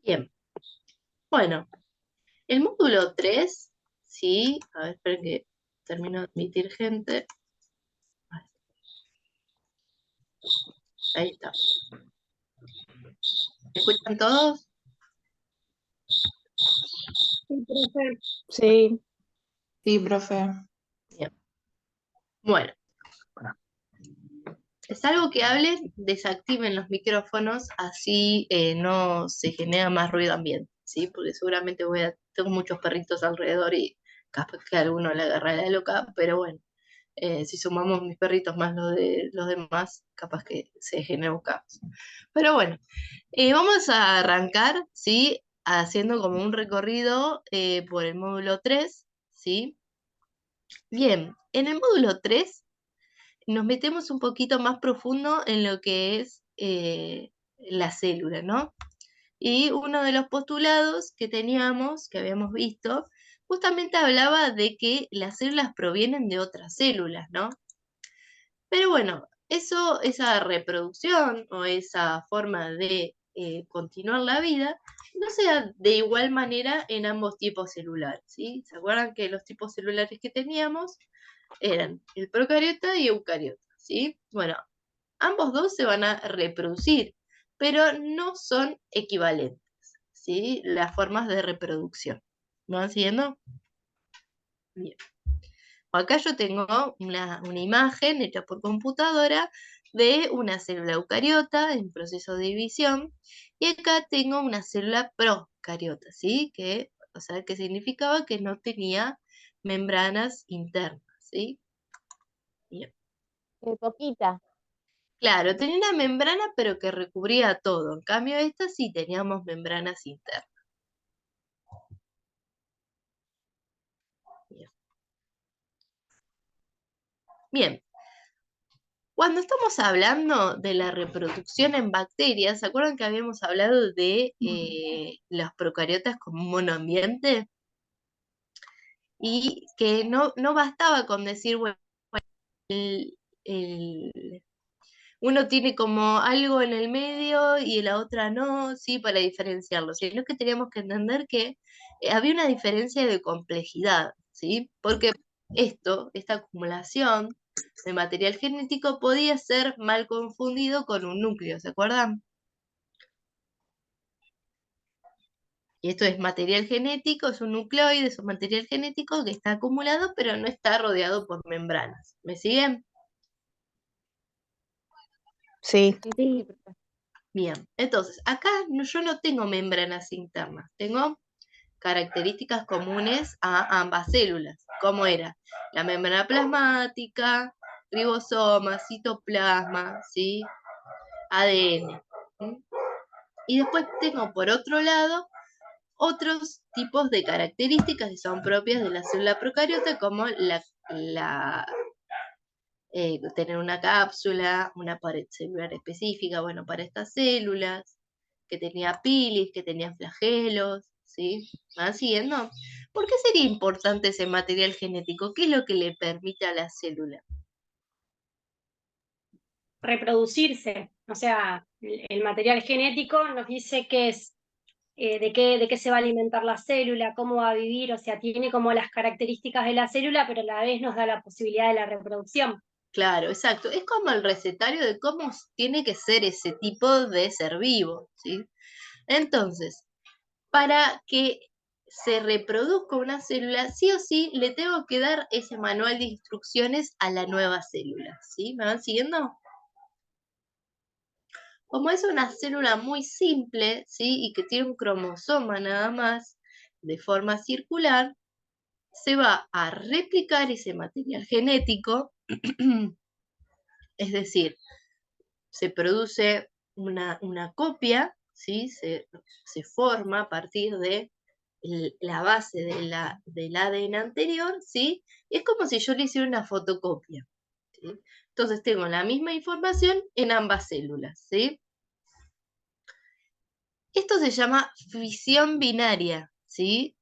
Bien, bueno, el módulo 3, sí, a ver, esperen que termino de admitir gente. Ahí está. ¿Me escuchan todos? Sí, profe. Sí, Sí, profe. Bien. Bueno, es algo que hablen, desactiven los micrófonos, así no se genera más ruido ambiente, ¿sí? Porque seguramente tengo muchos perritos alrededor y capaz que a alguno le agarra la loca, pero bueno, si sumamos mis perritos más los de los demás, capaz que se genera un caos. Pero bueno, vamos a arrancar, ¿sí? Haciendo como un recorrido por el módulo 3, ¿sí? Bien, en el módulo 3 nos metemos un poquito más profundo en lo que es la célula, ¿no? Y uno de los postulados que teníamos, que habíamos visto, justamente hablaba de que las células provienen de otras células, ¿no? Pero bueno, esa reproducción o esa forma de continuar la vida no se da de igual manera en ambos tipos celulares, ¿sí? ¿Se acuerdan que los tipos celulares que teníamos eran el procariota y eucariota, ¿sí? Bueno, ambos dos se van a reproducir, pero no son equivalentes, ¿sí? Las formas de reproducción. ¿Me van siguiendo? Bien. Acá yo tengo una imagen hecha por computadora de una célula eucariota en proceso de división y acá tengo una célula procariota, ¿sí? O sea, que significaba que no tenía membranas internas, ¿sí? Bien. poquita. Claro, tenía una membrana pero que recubría todo. En cambio, esta sí teníamos membranas internas. Bien. Bien. Cuando estamos hablando de la reproducción en bacterias, ¿se acuerdan que habíamos hablado de los procariotas como un monoambiente? Y que no bastaba con decir, bueno, el- el- uno tiene como algo en el medio y la otra no, sí, para diferenciarlo, sino que teníamos que entender que había una diferencia de complejidad, ¿sí? Porque esta acumulación de material genético podía ser mal confundido con un núcleo, ¿se acuerdan? Y esto es material genético, es un nucleoide, es un material genético que está acumulado, pero no está rodeado por membranas. ¿Me siguen? Sí. Sí, profe. Bien, entonces acá yo no tengo membranas internas, tengo características comunes a ambas células, como era la membrana plasmática, ribosoma, citoplasma, ¿sí? ADN. ¿Sí? Y después tengo por otro lado otros tipos de características que son propias de la célula procariota, como tener una cápsula, una pared celular específica, bueno, para estas células, que tenía pilis, que tenía flagelos, ¿sí? ¿Van siguiendo? ¿Por qué sería importante ese material genético? ¿Qué es lo que le permite a la célula? Reproducirse. O sea, el material genético nos dice qué es, de qué se va a alimentar la célula, cómo va a vivir, o sea, tiene como las características de la célula, pero a la vez nos da la posibilidad de la reproducción. Claro, exacto. Es como el recetario de cómo tiene que ser ese tipo de ser vivo, ¿sí? Entonces, para que se reproduzca una célula, sí o sí le tengo que dar ese manual de instrucciones a la nueva célula, ¿sí? ¿Me van siguiendo? Como es una célula muy simple, ¿sí? Y que tiene un cromosoma nada más, de forma circular, se va a replicar ese material genético, es decir, se produce una copia, ¿sí? Se forma a partir de la base del ADN anterior, ¿sí? Y es como si yo le hiciera una fotocopia, ¿sí? Entonces tengo la misma información en ambas células, ¿sí? Esto se llama fisión binaria, ¿sí?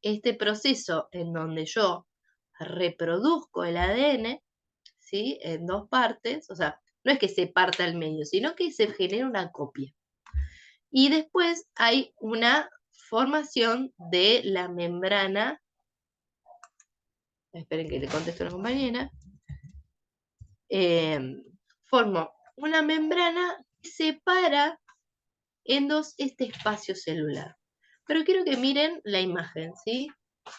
Este proceso en donde yo reproduzco el ADN, ¿sí? En dos partes, o sea, no es que se parta al medio, sino que se genera una copia. Y después hay una formación de la membrana. Esperen que le contesto a la compañera. Formo una membrana que separa en dos este espacio celular. Pero quiero que miren la imagen, ¿sí?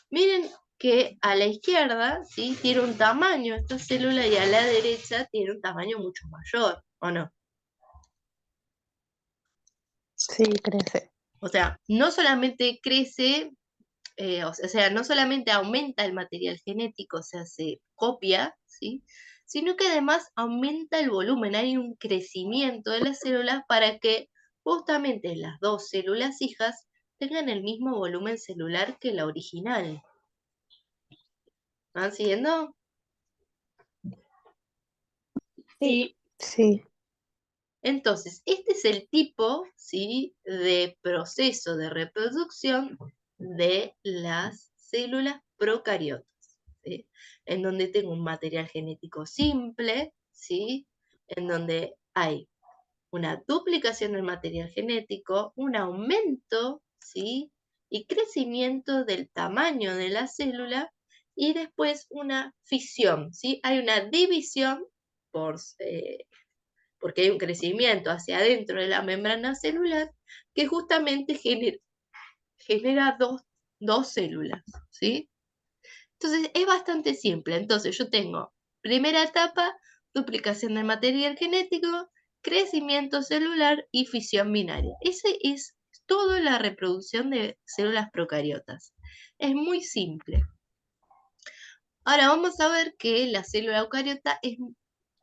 Miren que a la izquierda, ¿sí?, tiene un tamaño esta célula y a la derecha tiene un tamaño mucho mayor, ¿o no? Sí, crece. O sea, no solamente crece, o sea, no solamente aumenta el material genético, o sea, se copia, ¿sí?, sino que además aumenta el volumen, hay un crecimiento de las células para que justamente las dos células hijas tengan el mismo volumen celular que la original. ¿Van siguiendo? Sí. Sí. Entonces, este es el tipo, ¿sí?, de proceso de reproducción de las células procariotas, ¿sí?, en donde tengo un material genético simple, ¿sí?, en donde hay una duplicación del material genético, un aumento, ¿sí?, y crecimiento del tamaño de la célula, y después una fisión, ¿sí? Hay una división porque hay un crecimiento hacia adentro de la membrana celular que justamente genera dos células, ¿sí? Entonces es bastante simple. Entonces yo tengo primera etapa, duplicación del material genético, crecimiento celular y fisión binaria. Ese es toda la reproducción de células procariotas. Es muy simple. Ahora vamos a ver que la célula eucariota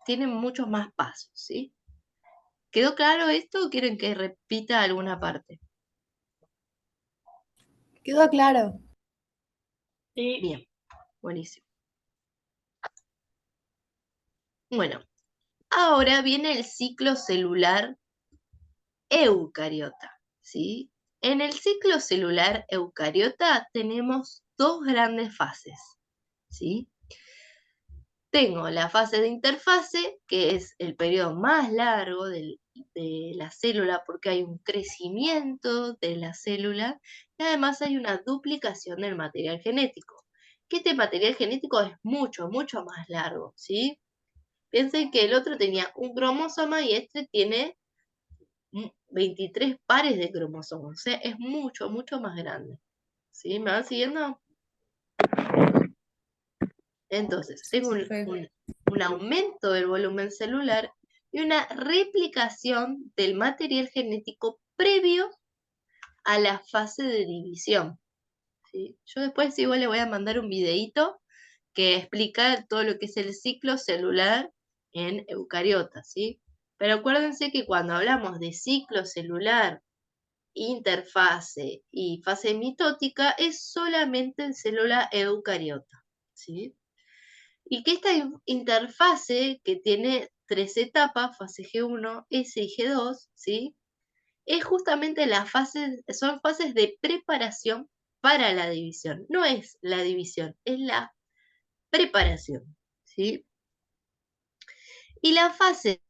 tiene muchos más pasos, ¿sí? ¿Quedó claro esto o quieren que repita alguna parte? Quedó claro. Sí. Bien, buenísimo. Bueno, ahora viene el ciclo celular eucariota, ¿sí? En el ciclo celular eucariota tenemos dos grandes fases, ¿sí? Tengo la fase de interfase, que es el periodo más largo de la célula porque hay un crecimiento de la célula y además hay una duplicación del material genético. Que este material genético es mucho, mucho más largo, ¿sí? Piensen que el otro tenía un cromosoma y este tiene 23 pares de cromosomas, o sea, es mucho, mucho más grande. ¿Sí? ¿Me van siguiendo? Entonces, tengo un aumento del volumen celular y una replicación del material genético previo a la fase de división, ¿sí? Yo después igual le voy a mandar un videíto que explica todo lo que es el ciclo celular en eucariotas, ¿sí? Pero acuérdense que cuando hablamos de ciclo celular, interfase y fase mitótica, es solamente en célula eucariota, ¿sí? Y que esta interfase, que tiene 3 etapas, fase G1, S y G2, ¿sí?, es justamente son fases de preparación para la división. No es la división, es la preparación, ¿sí? Y la fase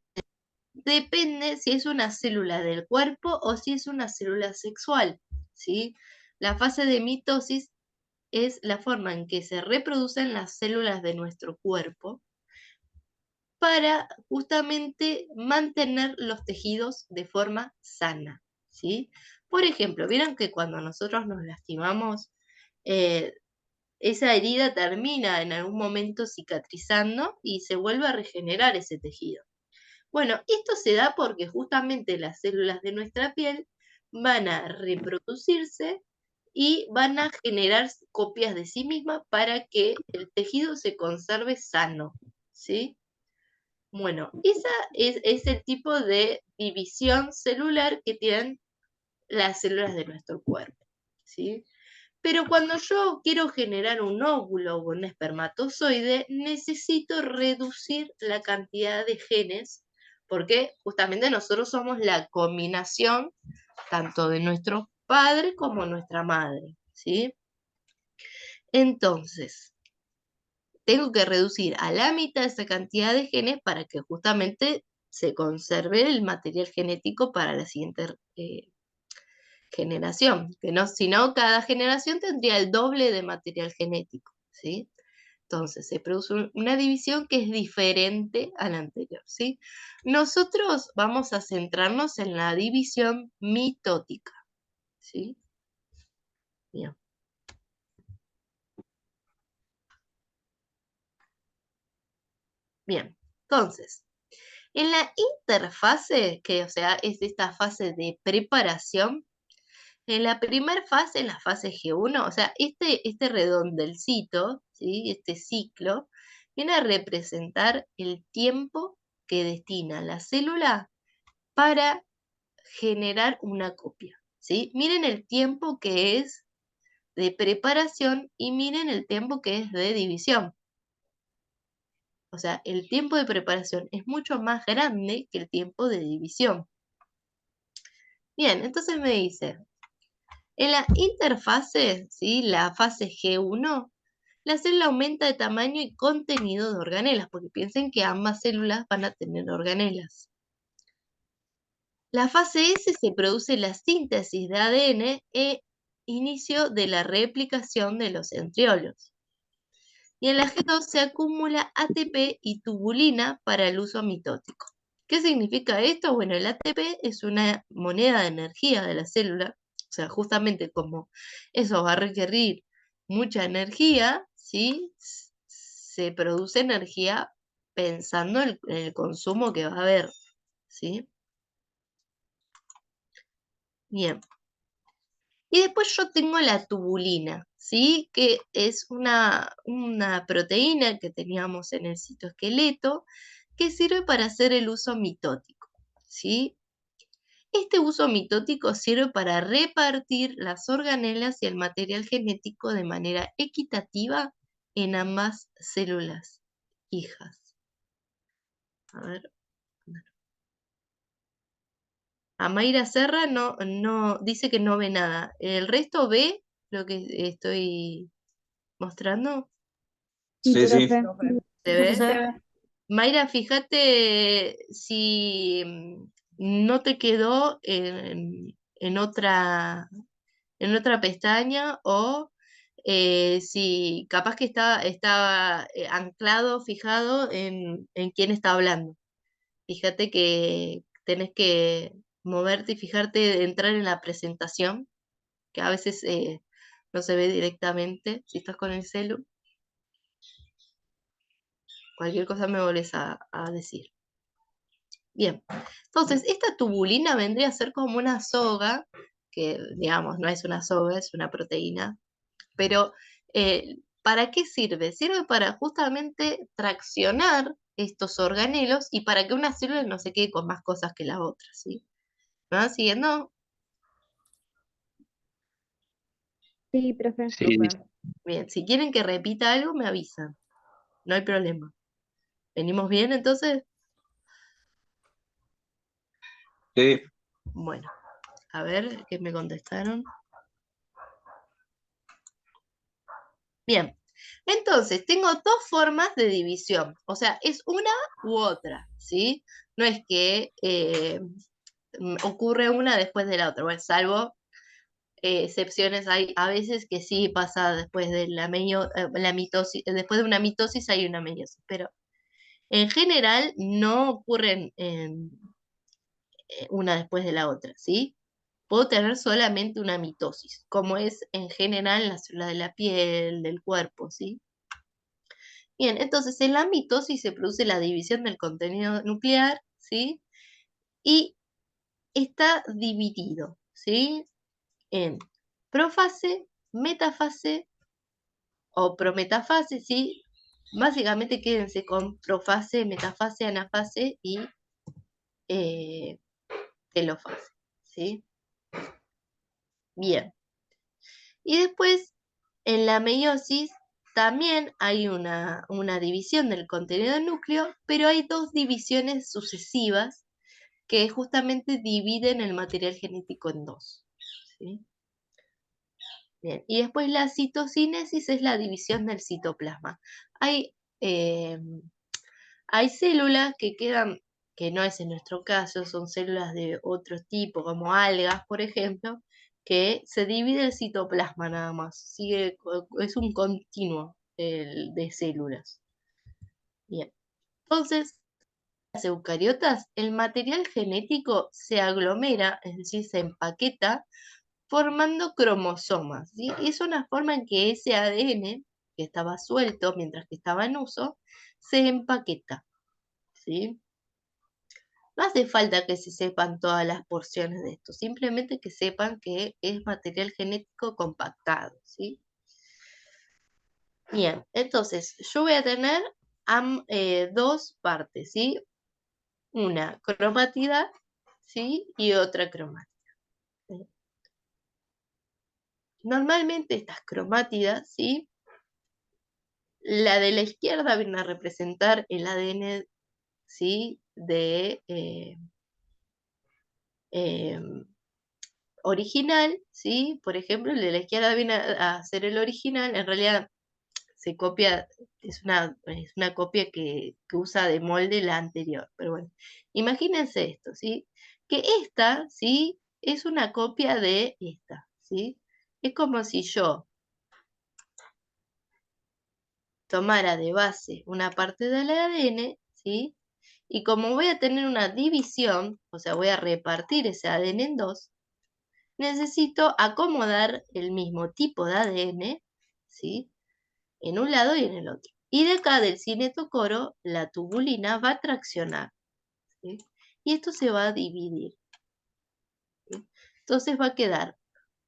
depende si es una célula del cuerpo o si es una célula sexual, ¿sí? La fase de mitosis es la forma en que se reproducen las células de nuestro cuerpo para justamente mantener los tejidos de forma sana, ¿sí? Por ejemplo, vieron que cuando nosotros nos lastimamos, esa herida termina en algún momento cicatrizando y se vuelve a regenerar ese tejido. Bueno, esto se da porque justamente las células de nuestra piel van a reproducirse y van a generar copias de sí mismas para que el tejido se conserve sano, ¿sí? Bueno, esa es el tipo de división celular que tienen las células de nuestro cuerpo, ¿sí? Pero cuando yo quiero generar un óvulo o un espermatozoide, necesito reducir la cantidad de genes, porque justamente nosotros somos la combinación tanto de nuestro padre como nuestra madre, ¿sí? Entonces, tengo que reducir a la mitad esa cantidad de genes para que justamente se conserve el material genético para la siguiente generación, que no, si no, cada generación tendría el doble de material genético, ¿sí? Entonces, se produce una división que es diferente a la anterior, ¿sí? Nosotros vamos a centrarnos en la división mitótica, ¿sí? Bien. Bien, entonces, en la interfase, que o sea, es esta fase de preparación, en la primera fase, en la fase G1, o sea, este redondelcito, ¿sí? Este ciclo, viene a representar el tiempo que destina la célula para generar una copia, ¿sí? Miren el tiempo que es de preparación y miren el tiempo que es de división. O sea, el tiempo de preparación es mucho más grande que el tiempo de división. Bien, entonces me dice, en la interfase, ¿sí? La fase G1, la célula aumenta de tamaño y contenido de organelas, porque piensen que ambas células van a tener organelas. La fase S se produce la síntesis de ADN e inicio de la replicación de los centriolos. Y en la G2 se acumula ATP y tubulina para el uso mitótico. ¿Qué significa esto? Bueno, el ATP es una moneda de energía de la célula, o sea, justamente como eso va a requerir mucha energía, ¿sí? Se produce energía pensando en el consumo que va a haber, ¿sí? Bien. Y después yo tengo la tubulina, ¿sí? Que es una proteína que teníamos en el citoesqueleto que sirve para hacer el uso mitótico, ¿sí? Este uso mitótico sirve para repartir las organelas y el material genético de manera equitativa en ambas células hijas. A ver. A Mayra Serra no, dice que no ve nada. ¿El resto ve lo que estoy mostrando? Sí, Sí. profe. ¿Se ve? Mayra, fíjate si no te quedó en otra pestaña o si capaz que estaba anclado, fijado en quién está hablando. Fíjate que tenés que moverte y fijarte, entrar en la presentación, que a veces no se ve directamente si estás con el celu. Cualquier cosa me volvés a decir. Bien, entonces esta tubulina vendría a ser como una soga, que digamos no es una soga, es una proteína, pero ¿para qué sirve? Sirve para justamente traccionar estos organelos y para que una célula no se quede con más cosas que la otra, ¿sí? ¿Me van siguiendo? Sí, profe. Sí, Bien, si quieren que repita algo, me avisan, no hay problema. ¿Venimos bien entonces? sí, Bueno, a ver qué me contestaron. Bien, entonces tengo dos formas de división, o sea, es una u otra, ¿sí? No es que ocurre una después de la otra, bueno, salvo excepciones, hay a veces que sí pasa después de la mitosis, después de una mitosis hay una meiosis, pero en general no ocurren una después de la otra, ¿sí? Puedo tener solamente una mitosis, como es en general en la célula de la piel, del cuerpo, ¿sí? Bien, entonces en la mitosis se produce la división del contenido nuclear, ¿sí? Y está dividido, ¿sí? En profase, metafase o prometafase, ¿sí? Básicamente quédense con profase, metafase, anafase y eh, telofase, ¿sí? Bien. Y después, en la meiosis, también hay una división del contenido del núcleo, pero hay dos divisiones sucesivas que justamente dividen el material genético en dos, ¿sí? Bien. Y después la citocinesis es la división del citoplasma. Hay, eh, hay células que quedan, que no es en nuestro caso, son células de otro tipo, como algas, por ejemplo, que se divide el citoplasma nada más. Sigue, es un continuo de células. Bien. Entonces, las eucariotas, el material genético se aglomera, es decir, se empaqueta, formando cromosomas, ¿sí? Es una forma en que ese ADN, que estaba suelto mientras que estaba en uso, se empaqueta, ¿sí? No hace falta que se sepan todas las porciones de esto, simplemente que sepan que es material genético compactado, ¿sí? Bien, entonces yo voy a tener dos partes, ¿sí? Una cromátida, ¿sí? Y otra cromátida. ¿Sí? Normalmente estas cromátidas, ¿sí? La de la izquierda viene a representar el ADN, ¿sí? Original, ¿sí? Por ejemplo, el de la izquierda viene a ser el original, en realidad se copia, es una copia que usa de molde la anterior, pero bueno, imagínense esto, ¿sí? Que esta, ¿sí? Es una copia de esta, ¿sí? Es como si yo tomara de base una parte del ADN, ¿sí? Y como voy a tener una división, o sea, voy a repartir ese ADN en dos, necesito acomodar el mismo tipo de ADN, ¿sí? En un lado y en el otro. Y de acá del cinetocoro, la tubulina va a traccionar, ¿sí? Y esto se va a dividir, ¿sí? Entonces va a quedar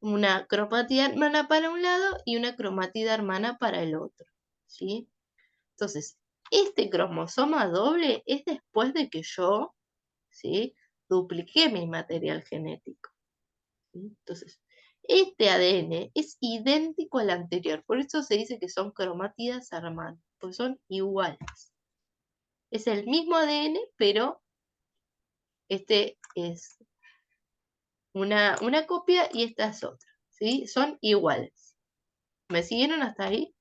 una cromatida hermana para un lado y una cromatida hermana para el otro, ¿sí? Entonces, este cromosoma doble es después de que yo, ¿sí? Dupliqué mi material genético, ¿sí? Entonces, este ADN es idéntico al anterior, por eso se dice que son cromátidas hermanas, porque son iguales. Es el mismo ADN, pero este es una copia y esta es otra, ¿sí? Son iguales. ¿Me siguieron hasta ahí?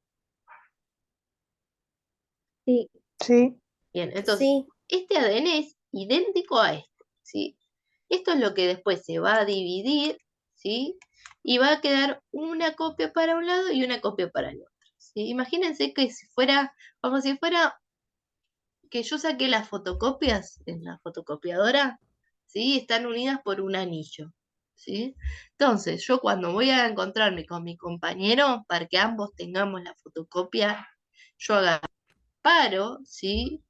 Sí, Sí. Bien, entonces, sí, este ADN es idéntico a este, ¿sí? Esto es lo que después se va a dividir, ¿sí? Y va a quedar una copia para un lado y una copia para el otro, ¿sí? Imagínense que si fuera, como si fuera que yo saqué las fotocopias en la fotocopiadora, ¿sí? Están unidas por un anillo, ¿sí? Entonces, yo cuando voy a encontrarme con mi compañero, para que ambos tengamos la fotocopia, yo agarro, ¿sí?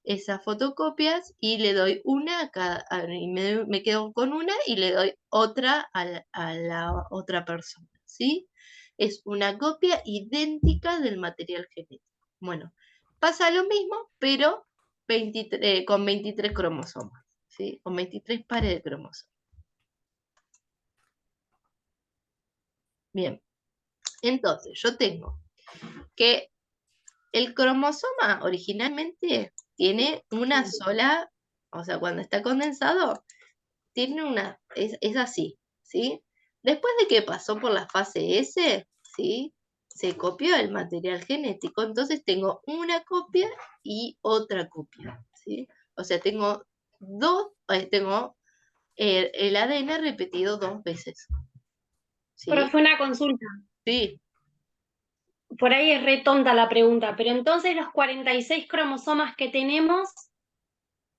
Esas fotocopias y le doy una a cada, y me quedo con una y le doy otra a la otra persona, ¿sí? Es una copia idéntica del material genético. Bueno, pasa lo mismo, pero con 23 cromosomas, ¿sí? Con 23 pares de cromosomas. Bien, entonces yo tengo que el cromosoma originalmente tiene una sola, o sea, cuando está condensado, tiene es así, ¿sí? Después de que pasó por la fase S, ¿sí? Se copió el material genético, entonces tengo una copia y otra copia, ¿sí? O sea, tengo tengo el ADN repetido dos veces, Pero ¿sí? fue una consulta. Sí, Por ahí es re tonta la pregunta, pero entonces los 46 cromosomas que tenemos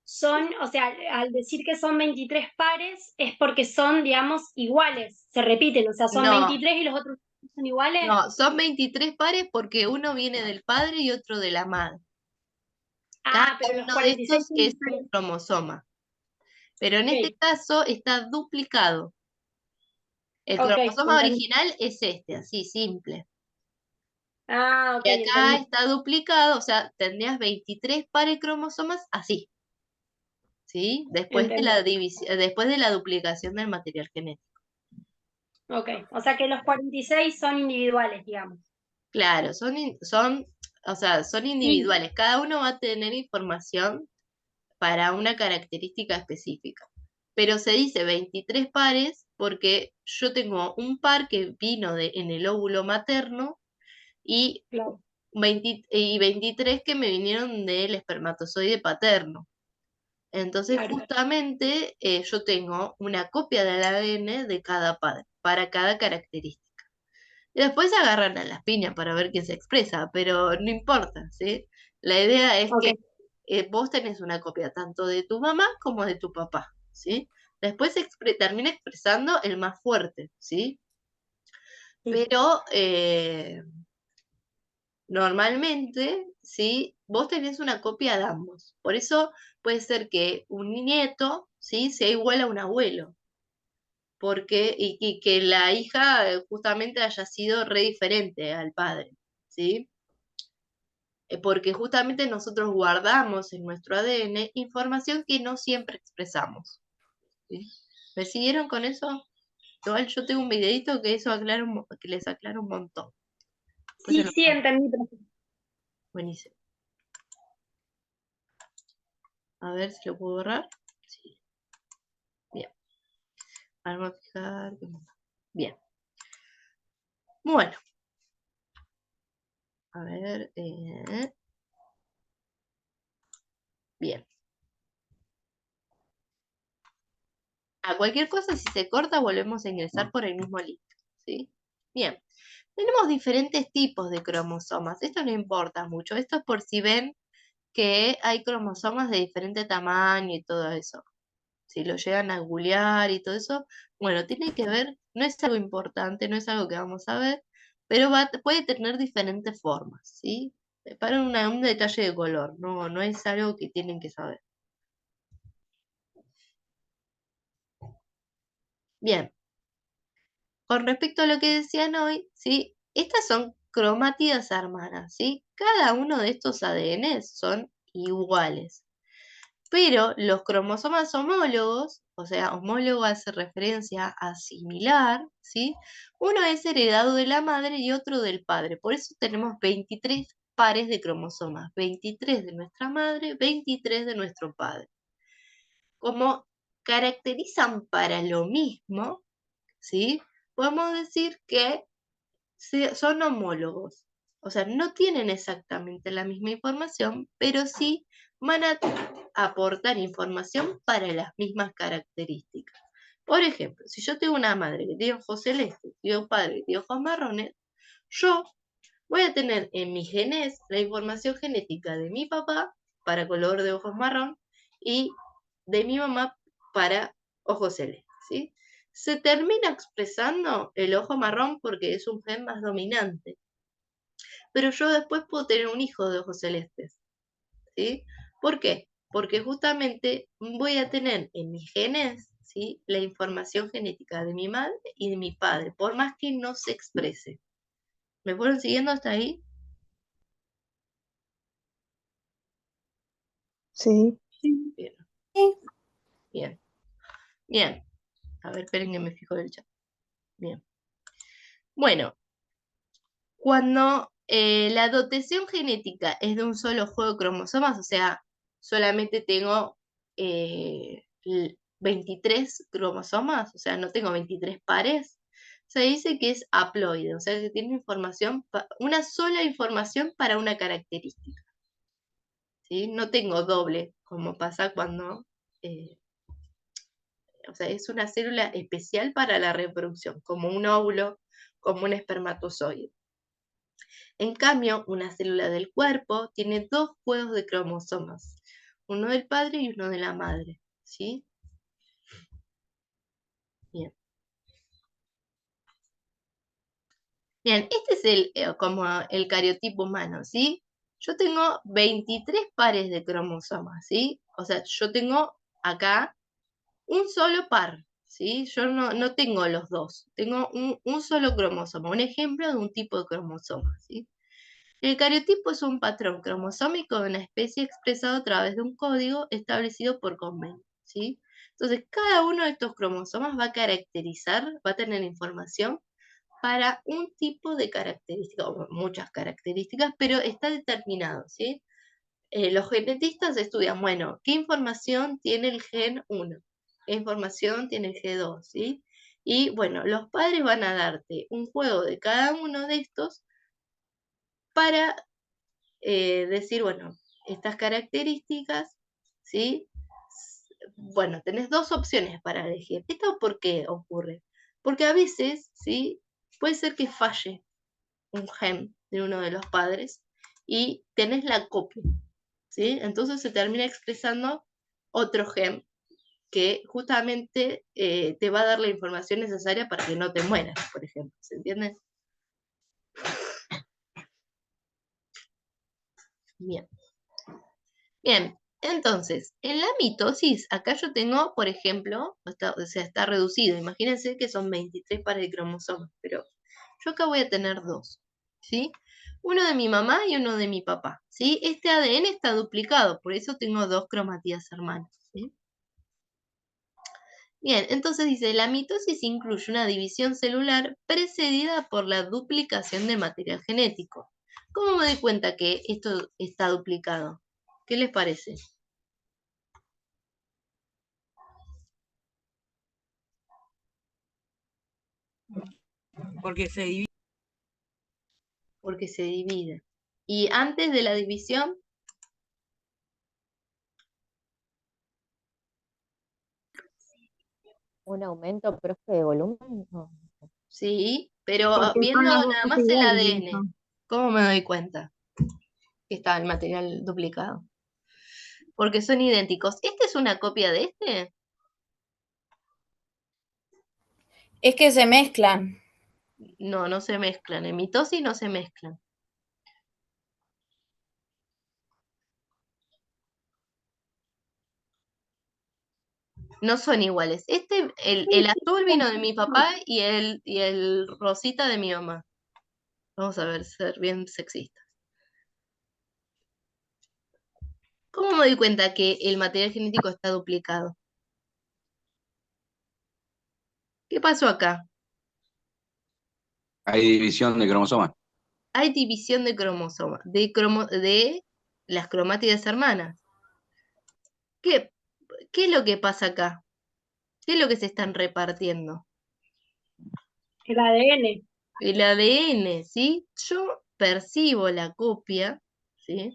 son, o sea, al decir que son 23 pares, es porque son, digamos, iguales, se repiten, o sea, son no, 23 y los otros son iguales. no, son 23 pares porque uno viene del padre y otro de la madre. Cada Ah, pero los uno de 46 estos son es un iguales. cromosoma, pero en este Ok, caso está duplicado. El ok, cromosoma entendí. original es este, así, simple. Ah, ok, Y acá entendí. está duplicado, o sea, tendrías 23 pares de cromosomas así, ¿sí? Después de Entendí. la división, después de la duplicación del material genético. Ok, o sea que los 46 son individuales, digamos. Claro, o sea, son Sí, individuales. Cada uno va a tener información para una característica específica. Pero se dice 23 pares porque yo tengo un par que vino en el óvulo materno y, claro. 23 que me vinieron del espermatozoide paterno. Entonces, Claro. justamente yo tengo una copia del ADN de cada padre. para cada característica. Y después se agarran a las piñas para ver quién se expresa, pero no importa, ¿sí? La idea es Ok. que vos tenés una copia tanto de tu mamá como de tu papá, ¿sí? Después termina expresando el más fuerte, ¿sí? Sí. Pero normalmente, ¿sí? Vos tenés una copia de ambos. Por eso puede ser que un nieto, ¿sí? Sea igual a un abuelo. Y que la hija justamente haya sido re diferente al padre, ¿sí? Porque justamente nosotros guardamos en nuestro ADN información que no siempre expresamos, ¿sí? ¿Me siguieron con eso? Igual yo tengo un videito que eso que les aclara un montón. Después se Sí, lo sí, paso. entendí, profe. Buenísimo. A ver si lo puedo borrar. Sí. Bien. Vamos a fijar. Bien. Bueno. A ver. Bien. A cualquier cosa, si se corta, volvemos a ingresar por el mismo link, ¿sí? Bien. Tenemos diferentes tipos de cromosomas. Esto no importa mucho. Esto es por si ven que hay cromosomas de diferente tamaño y todo eso. Si lo llegan a googlear y todo eso, bueno, tiene que ver, no es algo importante, no es algo que vamos a ver, pero puede tener diferentes formas, ¿sí? Para un detalle de color, no es algo que tienen que saber. Bien, con respecto a lo que decían hoy, ¿sí? Estas son cromátidas hermanas, ¿sí? Cada uno de estos ADN son iguales. Pero los cromosomas homólogos, o sea, homólogo hace referencia a similar, ¿sí? Uno es heredado de la madre y otro del padre. Por eso tenemos 23 pares de cromosomas, 23 de nuestra madre, 23 de nuestro padre. Como caracterizan para lo mismo, ¿sí? Podemos decir que son homólogos. O sea, no tienen exactamente la misma información, pero sí van a aportar información para las mismas características. Por ejemplo, si yo tengo una madre que tiene ojos celestes y un padre que tiene ojos marrones, yo voy a tener en mis genes la información genética de mi papá para color de ojos marrón y de mi mamá para ojos celestes, ¿sí? Se termina expresando el ojo marrón porque es un gen más dominante, pero yo después puedo tener un hijo de ojos celestes, ¿sí? ¿Por qué? Porque justamente voy a tener en mis genes, ¿sí? La información genética de mi madre y de mi padre, por más que no se exprese. ¿Me fueron siguiendo hasta ahí? Sí. Bien, bien, bien. A ver, esperen que me fijo del chat. Bien. Bueno, cuando la dotación genética es de un solo juego de cromosomas, o sea, solamente tengo 23 cromosomas, o sea, no tengo 23 pares, se dice que es haploide, o sea, que tiene información, una sola información para una característica, ¿sí? No tengo doble, como pasa cuando, o sea, es una célula especial para la reproducción, como un óvulo, como un espermatozoide. En cambio, una célula del cuerpo tiene dos juegos de cromosomas, uno del padre y uno de la madre, ¿sí? Bien. Bien, este es como el cariotipo humano, ¿sí? Yo tengo 23 pares de cromosomas, ¿sí? O sea, yo tengo acá un solo par, ¿sí? Yo no tengo los dos, tengo un solo cromosoma, un ejemplo de un tipo de cromosoma, ¿sí? El cariotipo es un patrón cromosómico de una especie expresado a través de un código establecido por convenio, ¿sí? Entonces, cada uno de estos cromosomas va a caracterizar, va a tener información para un tipo de característica, o muchas características, pero está determinado, ¿sí? Los genetistas estudian, bueno, ¿qué información tiene el gen 1? ¿Qué información tiene el gen 2? ¿Sí? Y bueno, los padres van a darte un juego de cada uno de estos para decir, bueno, estas características, ¿sí? Bueno, tenés dos opciones para elegir. ¿Esto por qué ocurre? Porque a veces, ¿sí? Puede ser que falle un gen de uno de los padres y tenés la copia, ¿sí? Entonces se termina expresando otro gen que justamente te va a dar la información necesaria para que no te mueras, por ejemplo, ¿se entiende? Bien. Bien, entonces, en la mitosis, acá yo tengo, por ejemplo, o sea, está reducido. Imagínense que son 23 pares de cromosomas, pero yo acá voy a tener dos, ¿sí? Uno de mi mamá y uno de mi papá, ¿sí? Este ADN está duplicado, por eso tengo dos cromatías hermanas, ¿sí? Bien, entonces dice, la mitosis incluye una división celular precedida por la duplicación del material genético. ¿Cómo me doy cuenta que esto está duplicado? ¿Qué les parece? Porque se divide. Porque se divide. Y antes de la división, Un aumento, profe, de volumen. No. sí, pero Porque viendo son los nada dos más el iguales, ADN, eso. ¿cómo me doy cuenta que está el material duplicado? Porque son idénticos. ¿Este es una copia de este? Es que se mezclan. No, no se mezclan. En mitosis no se mezclan. No son iguales. El azul vino de mi papá y el rosita de mi mamá. Vamos a ver, ser bien sexista. ¿Cómo me doy cuenta que el material genético está duplicado? ¿Qué pasó acá? Hay división de cromosomas. Hay división de cromosomas, de las cromátidas hermanas. ¿Qué, ¿Qué es lo que pasa acá? ¿Qué es lo que se están repartiendo? El ADN. El ADN, ¿sí? Yo percibo la copia, ¿sí?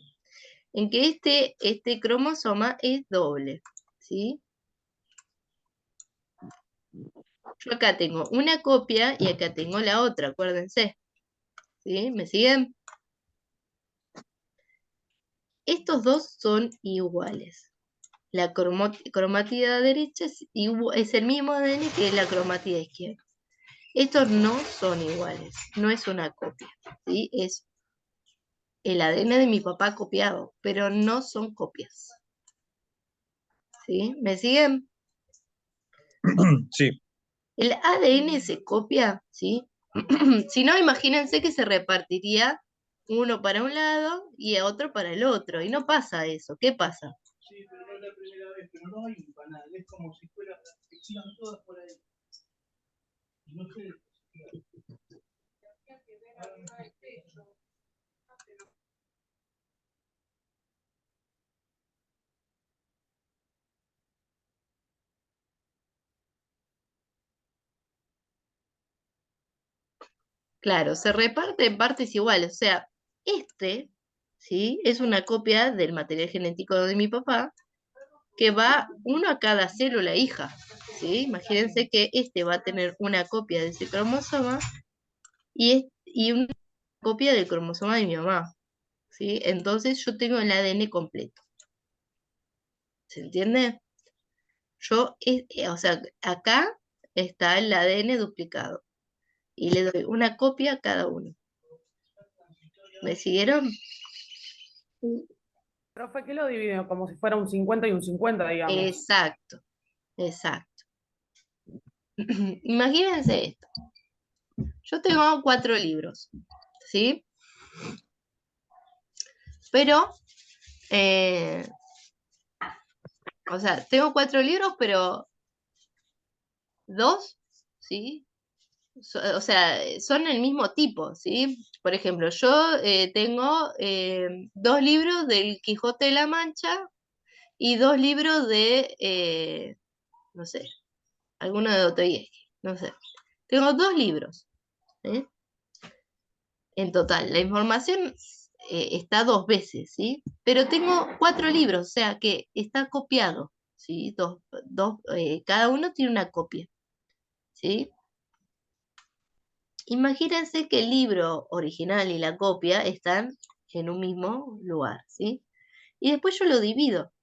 En que este cromosoma es doble, ¿sí? Yo acá tengo una copia y acá tengo la otra, acuérdense, ¿sí? ¿Me siguen? Estos dos son iguales. La cromátida derecha es el mismo ADN que la cromátida izquierda. Estos no son iguales, no es una copia, ¿sí? Es el ADN de mi papá copiado, pero no son copias. ¿Sí? ¿Me siguen? Sí. El ADN se copia, ¿sí? Si no, imagínense que se repartiría uno para un lado y otro para el otro, y no pasa eso. ¿Qué pasa? Sí, pero no es la primera vez, pero no hay un canal, es como si fuera, que sigan todas por ahí. No sé. Claro, se reparte en partes iguales. O sea, ¿sí? Es una copia del material genético de mi papá que va uno a cada célula hija, ¿sí? Imagínense que este va a tener una copia de ese cromosoma y una copia del cromosoma de mi mamá, ¿sí? Entonces yo tengo el ADN completo. ¿Se entiende? O sea, acá está el ADN duplicado y le doy una copia a cada uno. ¿Me siguieron? Profe, ¿qué lo divide? Como si fuera un 50 y un 50, digamos. Exacto, exacto. Imagínense esto. Yo tengo 4 libros, ¿sí? Pero, o sea, tengo 4 libros, pero 2, ¿sí? O sea, son el mismo tipo, ¿sí? Por ejemplo, yo tengo 2 libros del Quijote de la Mancha y 2 libros de, no sé, alguno de Dostoyevsky, no sé. Tengo 2 libros, ¿sí? En total, la información está 2 veces, ¿sí? Pero tengo 4 libros, o sea que está copiado, ¿sí? Cada uno tiene una copia, ¿sí? Imagínense que el libro original y la copia están en un mismo lugar, ¿sí? Y después yo lo divido.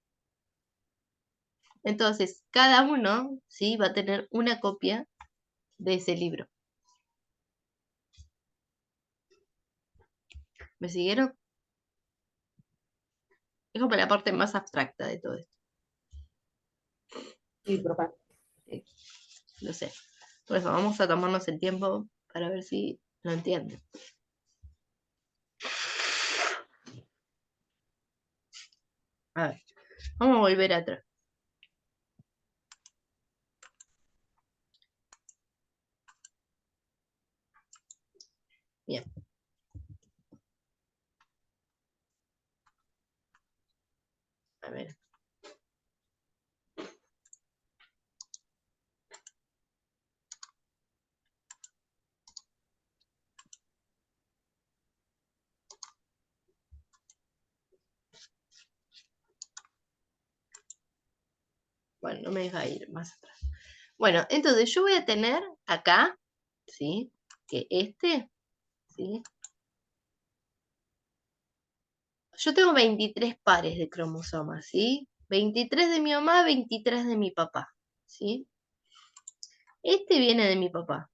Entonces, cada uno, ¿sí? Va a tener una copia de ese libro. ¿Me siguieron? Es como la parte más abstracta de todo esto. Sí, profe. Sí, lo sé. Por eso vamos a tomarnos el tiempo para ver si lo entienden. A ver, vamos a volver atrás. Bien. A ver. Bueno, no me deja ir más atrás. Bueno, entonces yo voy a tener acá, ¿sí? Que ¿sí? Yo tengo 23 pares de cromosomas, ¿sí? 23 de mi mamá, 23 de mi papá, ¿sí? Este viene de mi papá.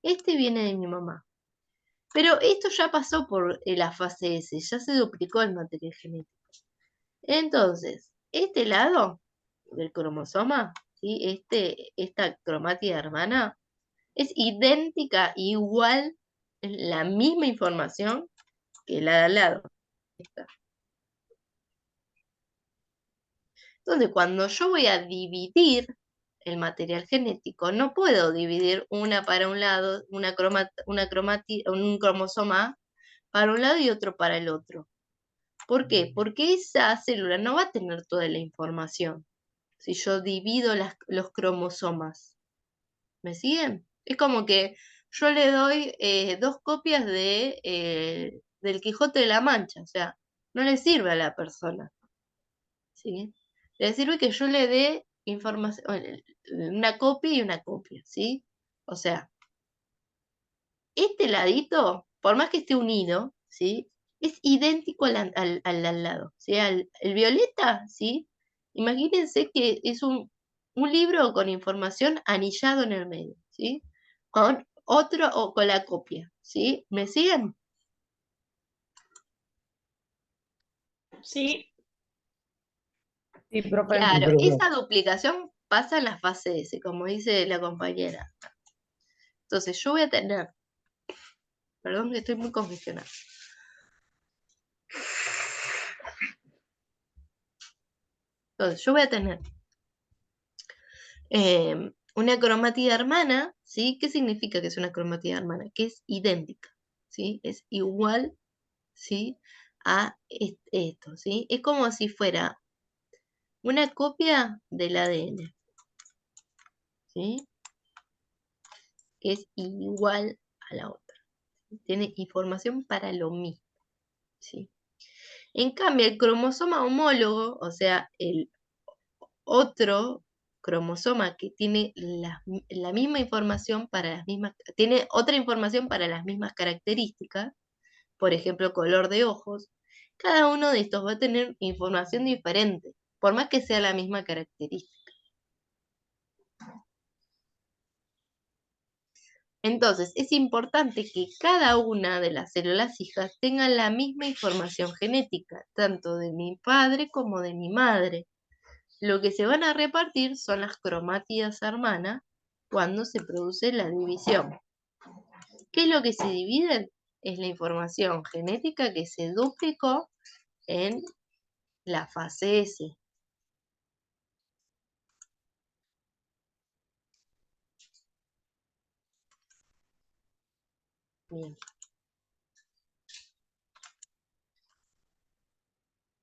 Este viene de mi mamá. Pero esto ya pasó por la fase S, ya se duplicó el material genético. Entonces, este lado del cromosoma, ¿sí? Esta cromátida hermana, es idéntica, igual, es la misma información que la de al lado. Esta. Entonces, cuando yo voy a dividir el material genético, no puedo dividir una para un lado, un cromosoma para un lado y otro para el otro. ¿Por qué? Porque esa célula no va a tener toda la información si yo divido los cromosomas. ¿Me siguen? Es como que yo le doy 2 copias del Quijote de la Mancha, o sea, no le sirve a la persona. ¿Sí? Le sirve que yo le dé información, una copia y una copia, ¿sí? O sea, este ladito, por más que esté unido, ¿sí? Es idéntico al lado. ¿Sí? El violeta, ¿sí? Imagínense que es un libro con información anillado en el medio, ¿sí? Con otro o con la copia, ¿sí? ¿Me siguen? Sí, Sí, profe. Claro, esa duplicación pasa en la fase S, como dice la compañera. Entonces yo voy a tener, perdón que estoy muy congestionada. Entonces yo voy a tener una cromatida hermana, ¿sí? ¿Qué significa que es una cromatida hermana? Que es idéntica, ¿sí? Es igual, ¿sí? A esto, ¿sí? Es como si fuera una copia del ADN, ¿sí? Que es igual a la otra. Tiene información para lo mismo, ¿sí? En cambio, el cromosoma homólogo, o sea, el otro cromosoma que tiene la misma información para las mismas, tiene otra información para las mismas características, por ejemplo, color de ojos, cada uno de estos va a tener información diferente, por más que sea la misma característica. Entonces, es importante que cada una de las células hijas tenga la misma información genética, tanto de mi padre como de mi madre. Lo que se van a repartir son las cromátidas hermanas cuando se produce la división. ¿Qué es lo que se divide? Es la información genética que se duplicó en la fase S. Bien.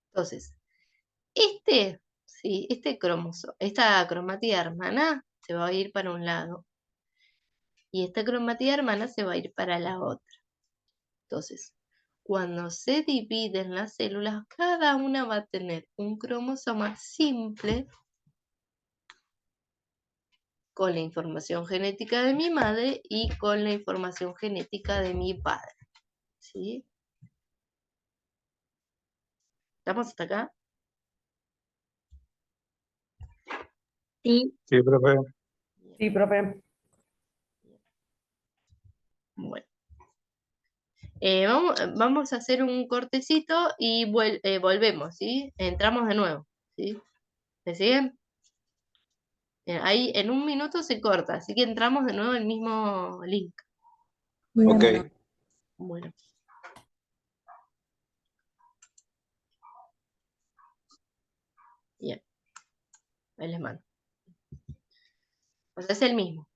Entonces, ¿sí? Esta cromática hermana se va a ir para un lado y esta cromática hermana se va a ir para la otra. Entonces, cuando se dividen las células, cada una va a tener un cromosoma simple con la información genética de mi madre y con la información genética de mi padre. ¿Sí? ¿Estamos hasta acá? Sí, Sí, profe. Sí, profe. Bueno. Vamos a hacer un cortecito y volvemos, ¿sí? Entramos de nuevo, ¿sí? ¿Me siguen? Ahí en un minuto se corta, así que entramos de nuevo en el mismo link. Ok. Bueno. Bien. Ahí les mando. O sea, es el mismo.